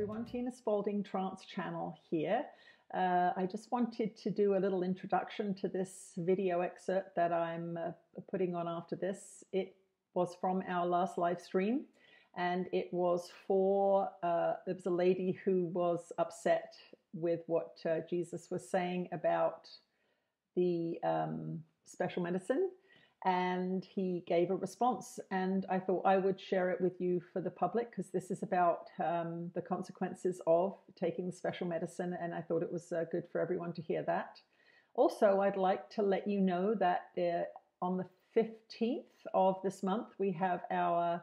everyone, Tina Spalding Trance Channel here. I just wanted to do a little introduction to this video excerpt that I'm putting on after this. It was from our last live stream, and it was for, there was a lady who was upset with what Jesus was saying about the special medicine, and he gave a response, and I thought I would share it with you for the public, because this is about the consequences of taking the special medicine, and I thought it was good for everyone to hear that. Also, I'd like to let you know that on the 15th of this month, we have our, I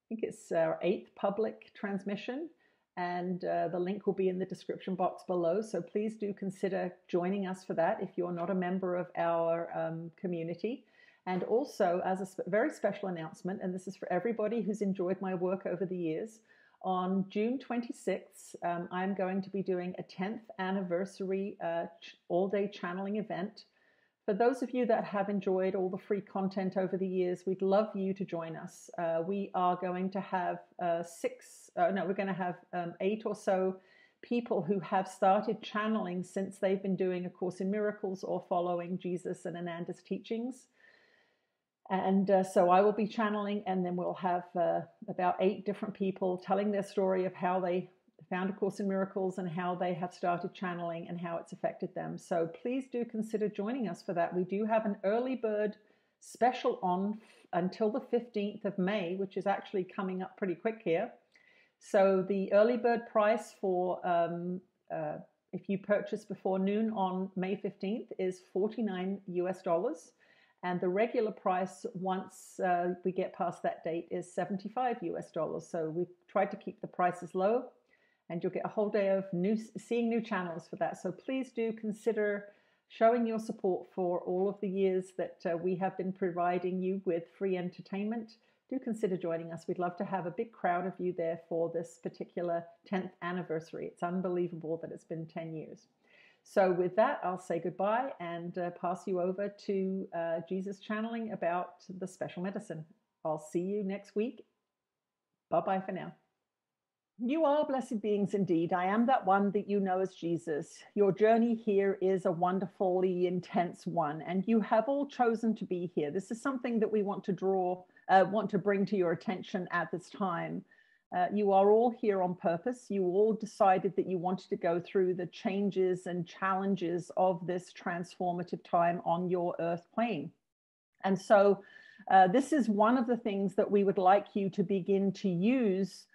think it's our 8th public transmission, and the link will be in the description box below, so please do consider joining us for that if you're not a member of our community. And also, as a very special announcement, and this is for everybody who's enjoyed my work over the years, on June 26th, I'm going to be doing a 10th anniversary all-day channeling event. For those of you that have enjoyed all the free content over the years, we'd love you to join us. We are going to have 8 or so people who have started channeling since they've been doing A Course in Miracles or following Jesus and Ananda's teachings. And so I will be channeling, and then we'll have about 8 different people telling their story of how they found A Course in Miracles and how they have started channeling and how it's affected them. So please do consider joining us for that. We do have an early bird special on until the 15th of May, which is actually coming up pretty quick here. So the early bird price for if you purchase before noon on May 15th is $49 US. And the regular price, once we get past that date, is $75 US. So we've tried to keep the prices low, and you'll get a whole day of seeing new channels for that. So please do consider showing your support for all of the years that we have been providing you with free entertainment. Do consider joining us. We'd love to have a big crowd of you there for this particular 10th anniversary. It's unbelievable that it's been 10 years. So with that, I'll say goodbye and pass you over to Jesus channeling about the special medicine. I'll see you next week. Bye-bye for now. You are blessed beings indeed. I am that one that you know as Jesus. Your journey here is a wonderfully intense one, and you have all chosen to be here. This is something that we want to bring to your attention at this time. You are all here on purpose. You all decided that you wanted to go through the changes and challenges of this transformative time on your earth plane. And so this is one of the things that we would like you to begin to use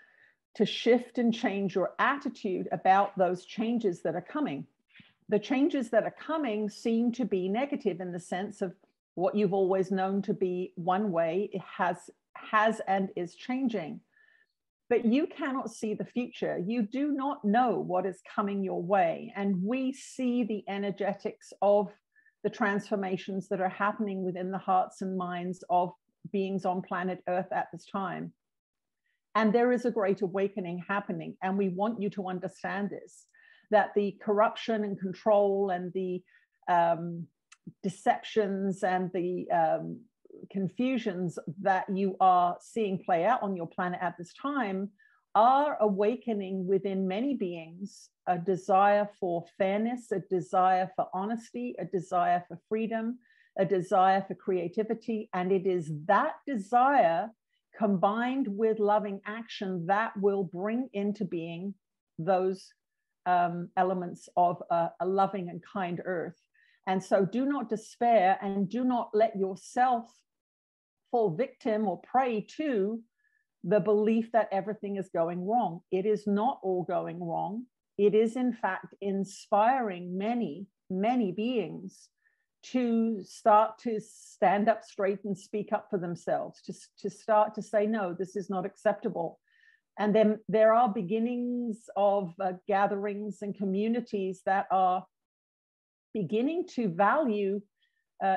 to shift and change your attitude about those changes that are coming. The changes that are coming seem to be negative in the sense of what you've always known to be one way, it has and is changing. But you cannot see the future. You do not know what is coming your way. And we see the energetics of the transformations that are happening within the hearts and minds of beings on planet Earth at this time. And there is a great awakening happening. And we want you to understand this, that the corruption and control and the deceptions and the confusions that you are seeing play out on your planet at this time are awakening within many beings a desire for fairness, a desire for honesty, a desire for freedom, a desire for creativity. And it is that desire combined with loving action that will bring into being those elements of a loving and kind earth. And so do not despair, and do not let yourself fall victim or prey to the belief that everything is going wrong. It is not all going wrong. It is, in fact, inspiring many, many beings to start to stand up straight and speak up for themselves, to start to say, no, this is not acceptable. And then there are beginnings of gatherings and communities that are beginning to value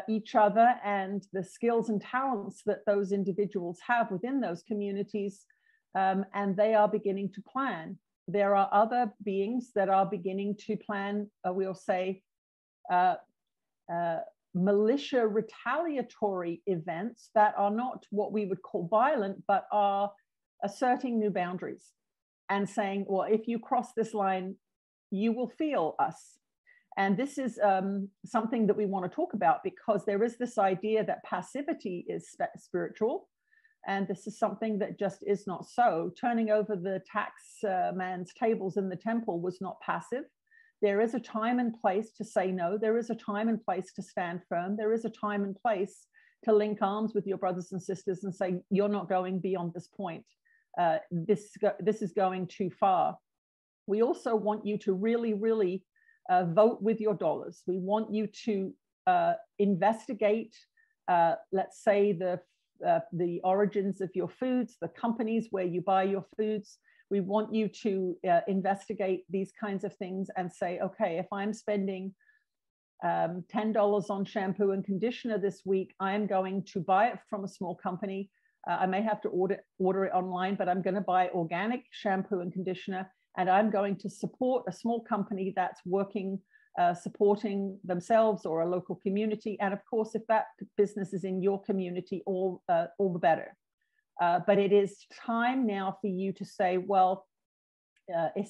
each other and the skills and talents that those individuals have within those communities, and they are beginning to plan. There are other beings that are beginning to plan, we'll say, militia retaliatory events that are not what we would call violent, but are asserting new boundaries. and saying, well, if you cross this line, you will feel us. And this is something that we want to talk about, because there is this idea that passivity is spiritual. And this is something that just is not so. Turning over the tax man's tables in the temple was not passive. There is a time and place to say no. There is a time and place to stand firm. There is a time and place to link arms with your brothers and sisters and say, you're not going beyond this point. This is going too far. We also want you to really, really vote with your dollars. We want you to investigate, let's say, the origins of your foods, the companies where you buy your foods. We want you to investigate these kinds of things and say, okay, if I'm spending $10 on shampoo and conditioner this week, I am going to buy it from a small company. I may have to order it online, but I'm going to buy organic shampoo and conditioner, and I'm going to support a small company that's working, supporting themselves or a local community. And of course, if that business is in your community, all the better. But it is time now for you to say, well,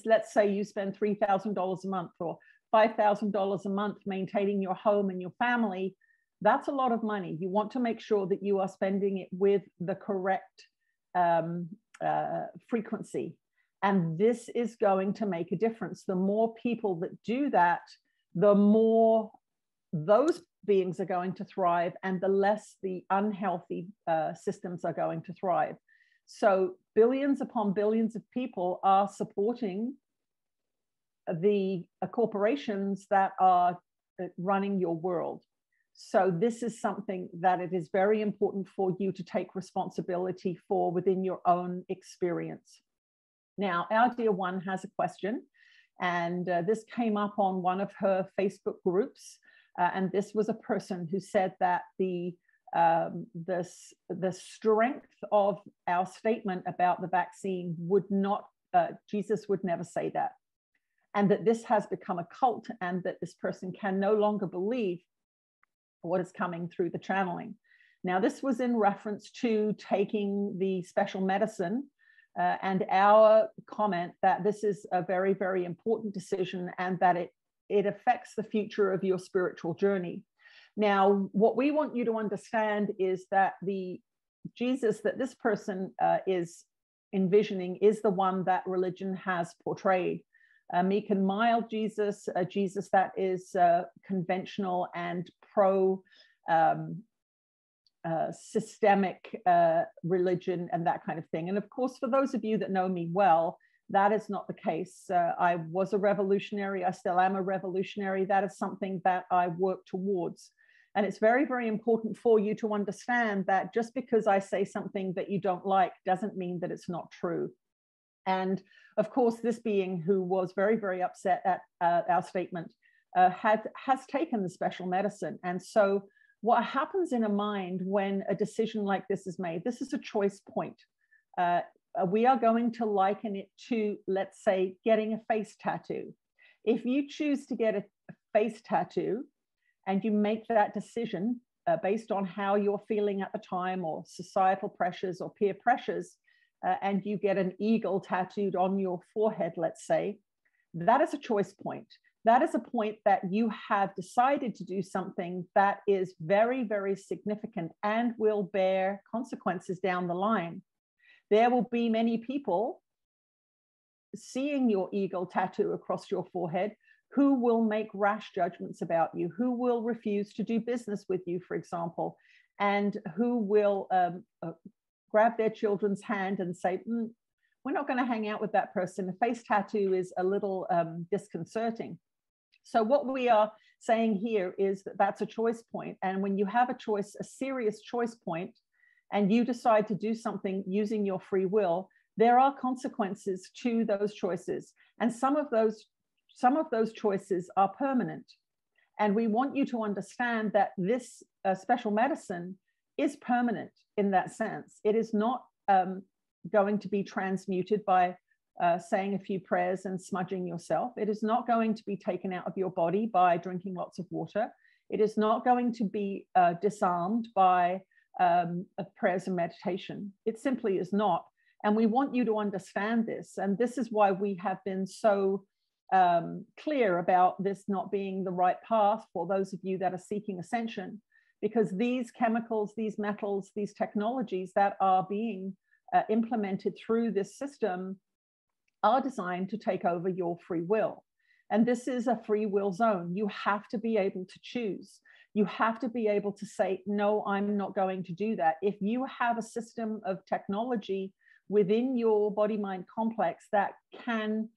let's say you spend $3,000 a month or $5,000 a month maintaining your home and your family. That's a lot of money. You want to make sure that you are spending it with the correct frequency. And this is going to make a difference. The more people that do that, the more those beings are going to thrive, and the less the unhealthy systems are going to thrive. So billions upon billions of people are supporting the corporations that are running your world. So this is something that it is very important for you to take responsibility for within your own experience. Now, our dear one has a question, and this came up on one of her Facebook groups. And this was a person who said that the strength of our statement about the vaccine would not, Jesus would never say that. And that this has become a cult, and that this person can no longer believe what is coming through the channeling. Now, this was in reference to taking the special medicine, and our comment that this is a very, very important decision, and that it affects the future of your spiritual journey. Now, what we want you to understand is that the Jesus that this person is envisioning is the one that religion has portrayed. Meek and mild Jesus, a Jesus that is conventional and pro systemic religion and that kind of thing. And of course, for those of you that know me well, that is not the case. I was a revolutionary. I still am a revolutionary. That is something that I work towards. And it's very, very important for you to understand that just because I say something that you don't like doesn't mean that it's not true. And of course, this being who was very, very upset at our statement has taken the special medicine. And so what happens in a mind when a decision like this is made, this is a choice point. We are going to liken it to, let's say, getting a face tattoo. If you choose to get a face tattoo and you make that decision based on how you're feeling at the time, or societal pressures or peer pressures, and you get an eagle tattooed on your forehead, let's say, that is a choice point. That is a point that you have decided to do something that is very, very significant and will bear consequences down the line. There will be many people seeing your eagle tattoo across your forehead who will make rash judgments about you, who will refuse to do business with you, for example, and who will grab their children's hand and say, we're not going to hang out with that person. A face tattoo is a little disconcerting. So what we are saying here is that that's a choice point. And when you have a choice, a serious choice point, and you decide to do something using your free will, there are consequences to those choices. And some of those choices are permanent. And we want you to understand that this special medicine is permanent in that sense. It is not going to be transmuted by saying a few prayers and smudging yourself. It is not going to be taken out of your body by drinking lots of water. It is not going to be disarmed by prayers and meditation. It simply is not. And we want you to understand this. And this is why we have been so clear about this not being the right path for those of you that are seeking ascension, because these chemicals, these metals, these technologies that are being implemented through this system are designed to take over your free will. And this is a free will zone. You have to be able to choose. You have to be able to say, no, I'm not going to do that. If you have a system of technology within your body-mind complex that can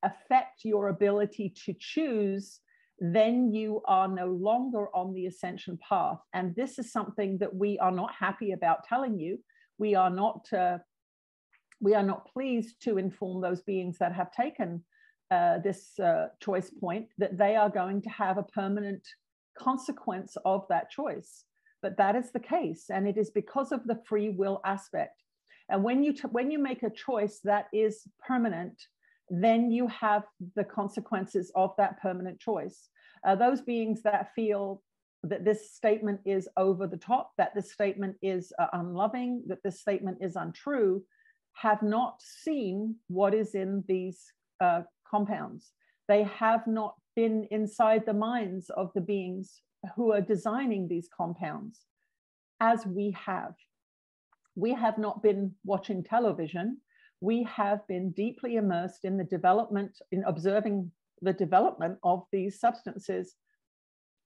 affect your ability to choose, then you are no longer on the ascension path. And this is something that we are not happy about telling you. We are not pleased to inform those beings that have taken this choice point that they are going to have a permanent consequence of that choice. But that is the case, and it is because of the free will aspect. And when you make a choice that is permanent, then you have the consequences of that permanent choice. Those beings that feel that this statement is over the top, that this statement is unloving, that this statement is untrue, have not seen what is in these compounds. They have not been inside the minds of the beings who are designing these compounds, as we have. We have not been watching television. We have been deeply immersed in the development, in observing the development of these substances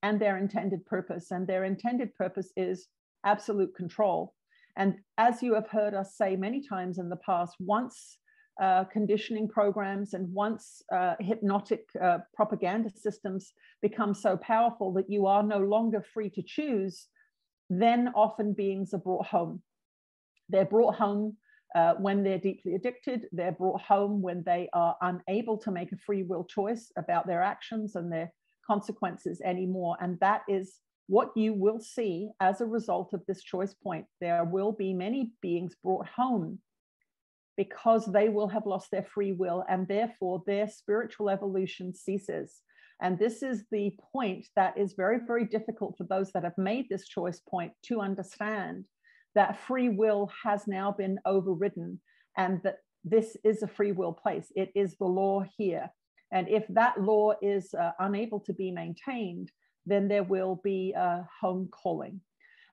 and their intended purpose. And their intended purpose is absolute control. And as you have heard us say many times in the past, once conditioning programs and once hypnotic propaganda systems become so powerful that you are no longer free to choose, then often beings are brought home. They're brought home when they're deeply addicted. They're brought home when they are unable to make a free will choice about their actions and their consequences anymore. And that is what you will see as a result of this choice point. There will be many beings brought home because they will have lost their free will, and therefore their spiritual evolution ceases. And this is the point that is very, very difficult for those that have made this choice point to understand, that free will has now been overridden and that this is a free will place. It is the law here. And if that law is unable to be maintained, then there will be a home calling.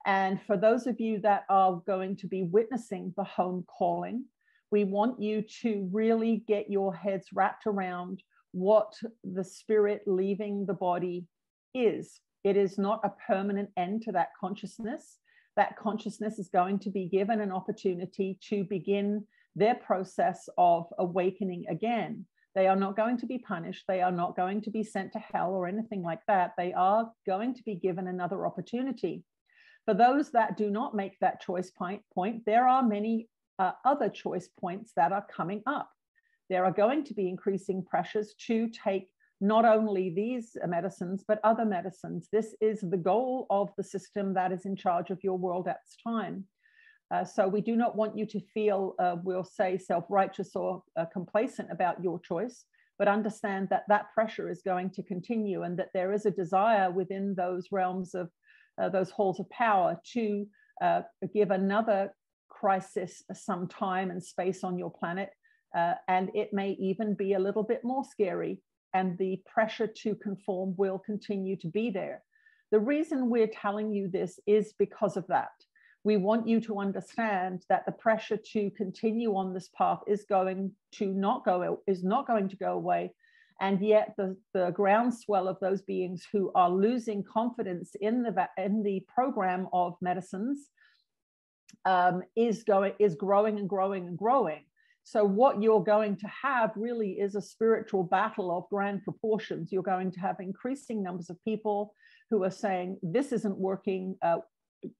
And for those of you that are going to be witnessing the home calling, we want you to really get your heads wrapped around what the spirit leaving the body is. It is not a permanent end to that consciousness. That consciousness is going to be given an opportunity to begin their process of awakening again. They are not going to be punished. They are not going to be sent to hell or anything like that. They are going to be given another opportunity. For those that do not make that choice point, there are many other choice points that are coming up. There are going to be increasing pressures to take not only these medicines, but other medicines. This is the goal of the system that is in charge of your world at this time. So we do not want you to feel, we'll say, self-righteous or complacent about your choice, but understand that that pressure is going to continue and that there is a desire within those realms of those halls of power to give another crisis some time and space on your planet. And it may even be a little bit more scary, and the pressure to conform will continue to be there. The reason we're telling you this is because of that. We want you to understand that the pressure to continue on this path is not going to go away. And yet the groundswell of those beings who are losing confidence in the program of medicines is growing and growing and growing. So what you're going to have really is a spiritual battle of grand proportions. You're going to have increasing numbers of people who are saying, this isn't working.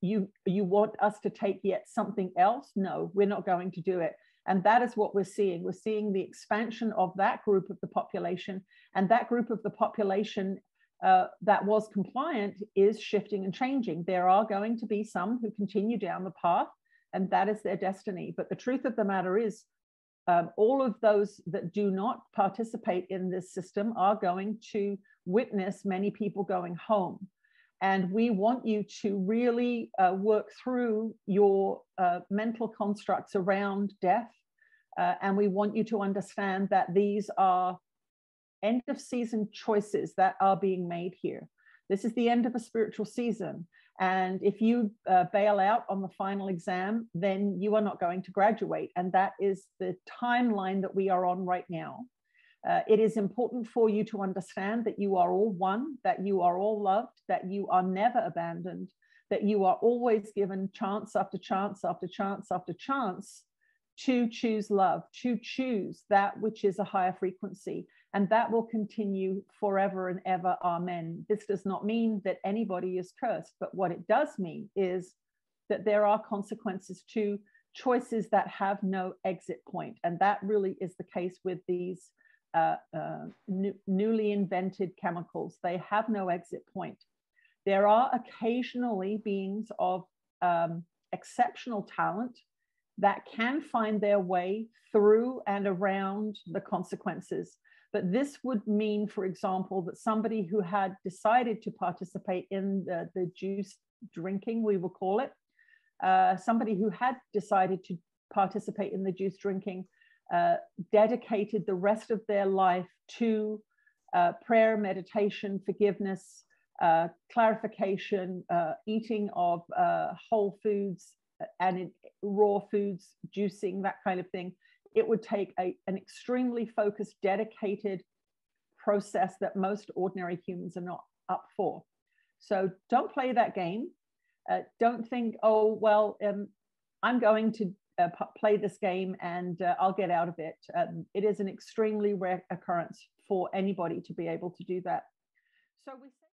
You want us to take yet something else? No, we're not going to do it. And that is what we're seeing. We're seeing the expansion of that group of the population, and that group of the population that was compliant is shifting and changing. There are going to be some who continue down the path, and that is their destiny. But the truth of the matter is, all of those that do not participate in this system are going to witness many people going home. And we want you to really work through your mental constructs around death. And we want you to understand that these are end of season choices that are being made here. This is the end of a spiritual season. And if you bail out on the final exam, then you are not going to graduate. And that is the timeline that we are on right now. It is important for you to understand that you are all one, that you are all loved, that you are never abandoned, that you are always given chance after chance after chance after chance to choose love, to choose that which is a higher frequency. And that will continue forever and ever. Amen. This does not mean that anybody is cursed, but what it does mean is that there are consequences to choices that have no exit point. And that really is the case with these newly invented chemicals. They have no exit point. There are occasionally beings of exceptional talent that can find their way through and around the consequences. But this would mean, for example, that somebody who had decided to participate in the juice drinking, we will call it, somebody who had decided to participate in the juice drinking, dedicated the rest of their life to prayer, meditation, forgiveness, clarification, eating of whole foods and raw foods, juicing, that kind of thing. It would take an extremely focused, dedicated process that most ordinary humans are not up for. So don't play that game. Don't think, oh, well, I'm going to play this game and I'll get out of it. It is an extremely rare occurrence for anybody to be able to do that. So we say